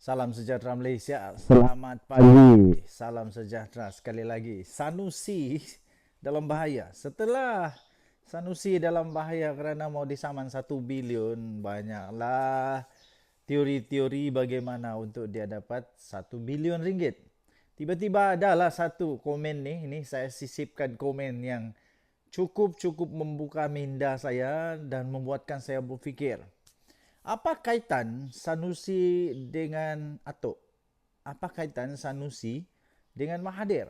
Salam sejahtera Malaysia. Selamat pagi. Salam sejahtera sekali lagi. Sanusi dalam bahaya. Setelah Sanusi dalam bahaya kerana mau disaman 1 bilion, banyaklah teori-teori bagaimana untuk dia dapat 1 bilion ringgit. Tiba-tiba adalah satu komen ni, ini saya sisipkan komen yang cukup membuka minda saya dan membuatkan saya berfikir. Apa kaitan Sanusi dengan Atok? Apa kaitan Sanusi dengan Mahathir?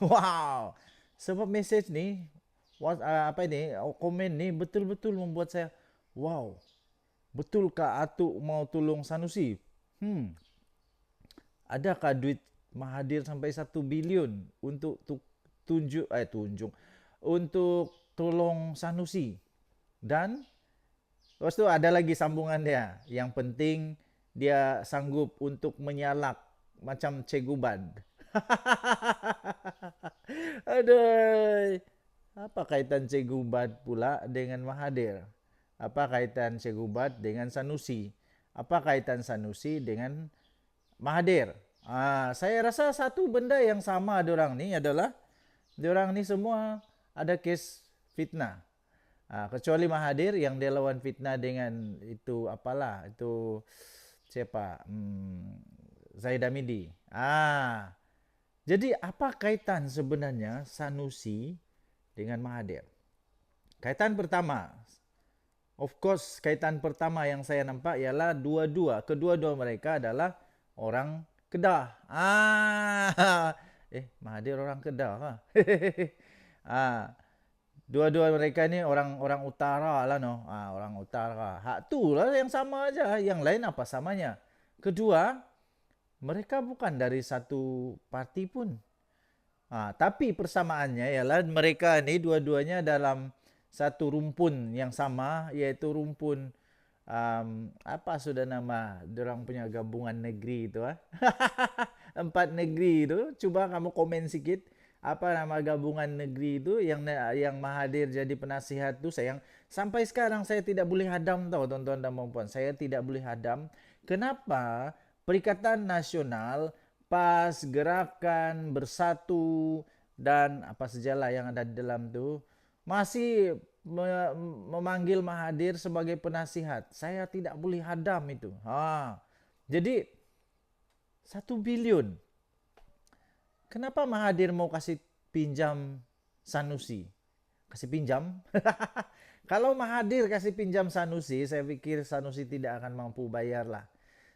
Wow. Sebab mesej ni, komen ni betul-betul membuat saya, wow. Betulkah Atok mau tolong Sanusi? Adakah duit Mahathir sampai 1 bilion untuk tunjuk untuk tolong Sanusi? Dan lepas tu ada lagi sambungan dia. Yang penting dia sanggup untuk menyalak macam Cikgu Bad. Aduh. Apa kaitan Cikgu Bad pula dengan Mahathir? Apa kaitan Cikgu Bad dengan Sanusi? Apa kaitan Sanusi dengan Mahathir? Saya rasa satu benda yang sama diorang ni adalah diorang ni semua ada kes fitnah. Kecuali Mahathir yang dia lawan fitnah dengan itu siapa? Zaid Hamidi. Jadi apa kaitan sebenarnya Sanusi dengan Mahathir? Kaitan pertama, of course, kaitan pertama yang saya nampak ialah kedua-dua mereka adalah orang Kedah. Mahathir orang Kedah kah? Dua-dua mereka ni orang utara lah no. Orang utara. Hak tu lah yang sama aja. Yang lain apa samanya? Kedua, mereka bukan dari satu parti pun. Tapi persamaannya ialah mereka ni dua-duanya dalam satu rumpun yang sama, iaitu rumpun apa sudah nama diorang punya gabungan negeri itu 4 negeri itu. Coba kamu komen sikit. Apa nama gabungan negeri itu yang Mahathir jadi penasihat tu, sayang. Sampai sekarang saya tidak boleh hadam tau tuan-tuan dan puan-puan. Saya tidak boleh hadam. Kenapa Perikatan Nasional, PAS, Gerakan, Bersatu dan apa sajalah yang ada di dalam tu masih memanggil Mahathir sebagai penasihat. Saya tidak boleh hadam itu. Jadi 1 bilion. Kenapa Mahathir mau kasih pinjam Sanusi? Kasih pinjam? Kalau Mahathir kasih pinjam Sanusi, saya pikir Sanusi tidak akan mampu bayar lah.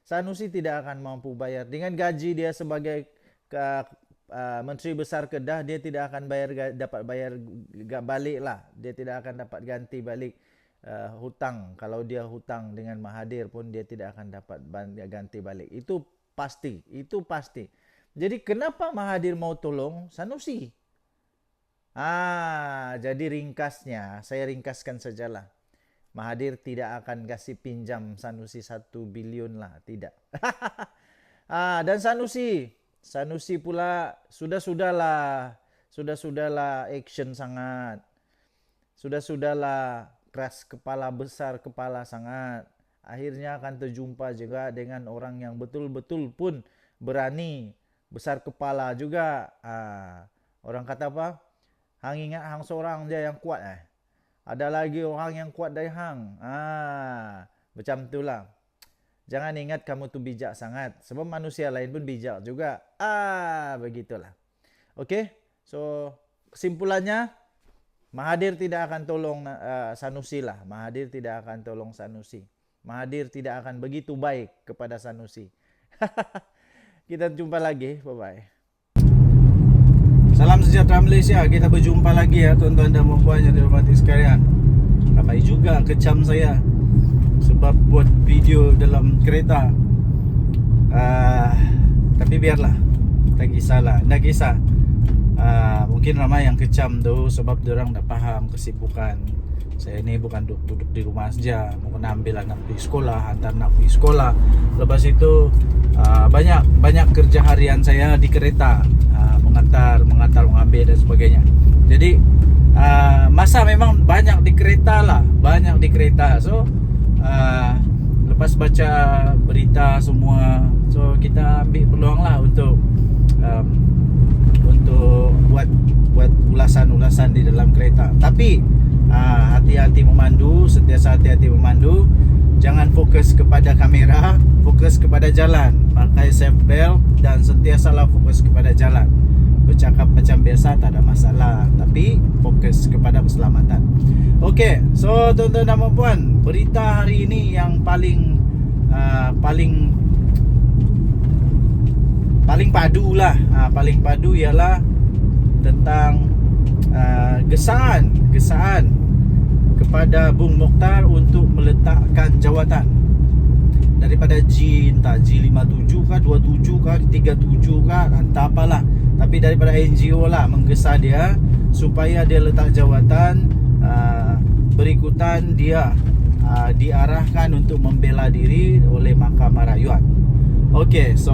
Sanusi tidak akan mampu bayar. Dengan gaji dia sebagai Menteri Besar Kedah, dia tidak akan dapat bayar balik lah. Dia tidak akan dapat ganti balik hutang. Kalau dia hutang dengan Mahathir pun dia tidak akan dapat ganti balik. Itu pasti. Jadi kenapa Mahathir mau tolong Sanusi? Jadi ringkasnya, saya ringkaskan sajalah. Mahathir tidak akan kasih pinjam Sanusi 1 bilion lah, tidak. Dan Sanusi pula sudahlah action sangat. Sudahlah keras kepala, besar kepala sangat. Akhirnya akan terjumpa juga dengan orang yang betul-betul pun berani, besar kepala juga. Orang kata apa? Hang ingat hang seorang je yang kuat Ada lagi orang yang kuat dari hang. Macam itulah. Jangan ingat kamu tu bijak sangat. Sebab manusia lain pun bijak juga. Begitulah. Okey. So, kesimpulannya, Mahathir tidak akan tolong Sanusi lah. Mahathir tidak akan tolong Sanusi. Mahathir tidak akan begitu baik kepada Sanusi. Kita jumpa lagi. Bye-bye. Salam sejahtera Malaysia. Kita berjumpa lagi ya tuan-tuan dan puan-puan yang dihormati sekalian. Ramai juga kecam saya sebab buat video dalam kereta. Tapi biarlah. Tak kisahlah. Tak kisah. Mungkin ramai yang kecam tu sebab diorang tak faham kesibukan. Saya ni bukan duduk di rumah saja, mau kena ambil anak pergi sekolah, hantar anak pergi sekolah. Lepas itu banyak kerja harian saya di kereta, mengantar, mengambil dan sebagainya. Jadi masa memang banyak di kereta lah, So lepas baca berita semua So kita ambil peluang lah untuk buat ulasan-ulasan di dalam kereta. Tapi hati-hati memandu, sentiasa hati-hati memandu. Jangan fokus kepada kamera, fokus kepada jalan. Pakai seatbelt dan sentiasalah fokus kepada jalan. Bercakap macam biasa tak ada masalah, tapi fokus kepada keselamatan. Okey, so tuan-tuan dan puan, berita hari ini yang paling padu lah. Paling padu ialah tentang gesaan kepada Bung Mokhtar untuk meletakkan jawatan daripada entah G57 kah, 27 kah, 37 kah, entah apalah, tapi daripada NGO lah menggesa dia supaya dia letak jawatan. Berikutan dia diarahkan untuk membela diri oleh Mahkamah Rayuan. Okey, so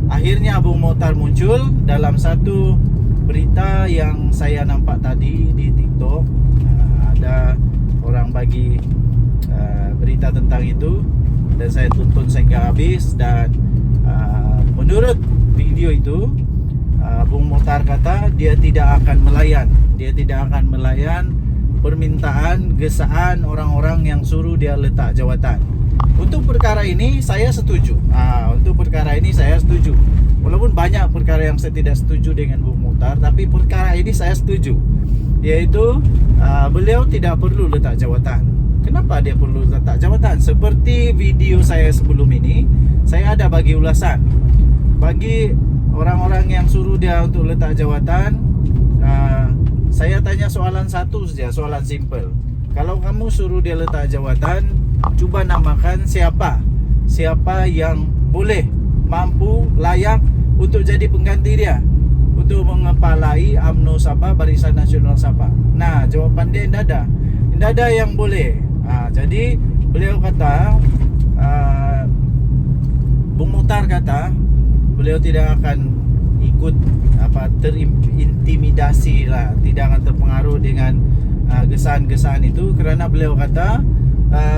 akhirnya Bung Mokhtar muncul dalam satu berita yang saya nampak tadi di TikTok. Ada orang bagi berita tentang itu dan saya tonton sehingga habis. Dan menurut video itu, Bung Mokhtar kata dia tidak akan melayan permintaan gesaan orang-orang yang suruh dia letak jawatan. Untuk perkara ini saya setuju. Walaupun banyak perkara yang saya tidak setuju dengan Bung Mokhtar, tapi perkara ini saya setuju. Iaitu beliau tidak perlu letak jawatan. Kenapa dia perlu letak jawatan? Seperti video saya sebelum ini, saya ada bagi ulasan bagi orang-orang yang suruh dia untuk letak jawatan. Saya tanya soalan satu saja, soalan simple. Kalau kamu suruh dia letak jawatan, cuba namakan siapa yang boleh, mampu, layak untuk jadi pengganti dia, untuk mengepalai UMNO Sabah, Barisan Nasional Sabah. Nah, jawapan dia tidak ada yang boleh. Jadi beliau kata, Bung Mokhtar kata beliau tidak akan ikut terintimidasi lah, tidak akan terpengaruh dengan gesaan-gesaan itu, kerana beliau kata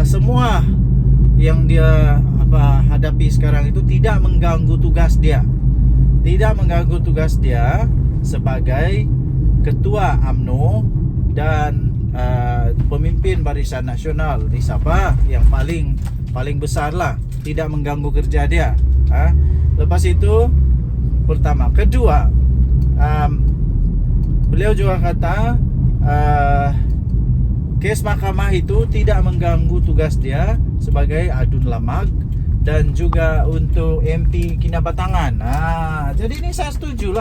semua yang dia hadapi sekarang itu tidak mengganggu tugas dia. Tidak mengganggu tugas dia sebagai ketua UMNO dan pemimpin Barisan Nasional di Sabah yang paling besar lah. Tidak mengganggu kerja dia. Lepas itu pertama. Kedua, beliau juga kata kes mahkamah itu tidak mengganggu tugas dia sebagai adun lamag dan juga untuk MP Kinabatangan. Jadi ini saya setuju.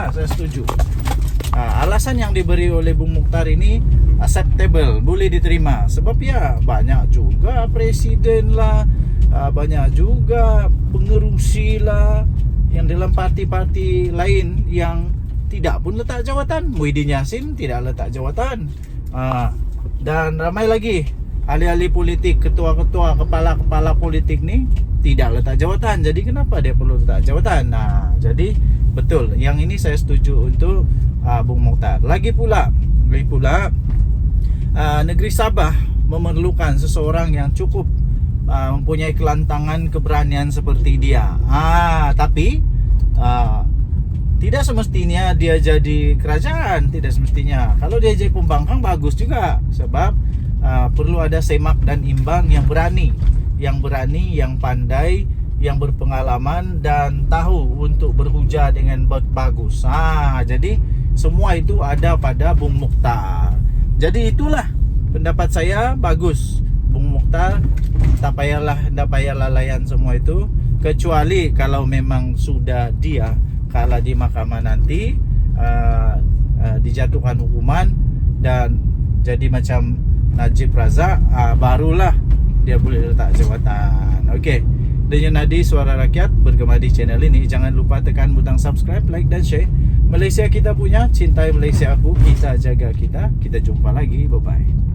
Alasan yang diberi oleh Bung Mokhtar ini acceptable, boleh diterima. Sebab ya banyak juga presiden lah, banyak juga pengerusi lah yang dalam parti-parti lain yang tidak pun letak jawatan. Muhyiddin Yassin tidak letak jawatan. Dan ramai lagi ahli-ahli politik, ketua-ketua, kepala-kepala politik ni tidak letak jawatan. Jadi kenapa dia perlu letak jawatan? Jadi betul, yang ini saya setuju untuk Bung Mokhtar. Lagi pula negeri Sabah memerlukan seseorang yang cukup mempunyai kelantangan, keberanian seperti dia. Tapi tidak semestinya dia jadi kerajaan, tidak semestinya. Kalau dia jadi pembangkang bagus juga, sebab perlu ada semak dan imbang yang berani, yang pandai, yang berpengalaman dan tahu untuk berhujah dengan bagus. Jadi semua itu ada pada Bung Mokhtar. Jadi itulah pendapat saya, bagus. Bung Mokhtar tak payahlah layan semua itu, kecuali kalau memang sudah dia kalah di mahkamah nanti, dijatuhkan hukuman dan jadi macam Najib Razak, barulah dia boleh letak jawatan. Okey, Denyut Nadi Suara Rakyat bergema di channel ini. Jangan lupa tekan butang subscribe, like dan share. Malaysia kita punya, cintai Malaysia aku, kita jaga kita. Kita jumpa lagi, bye bye.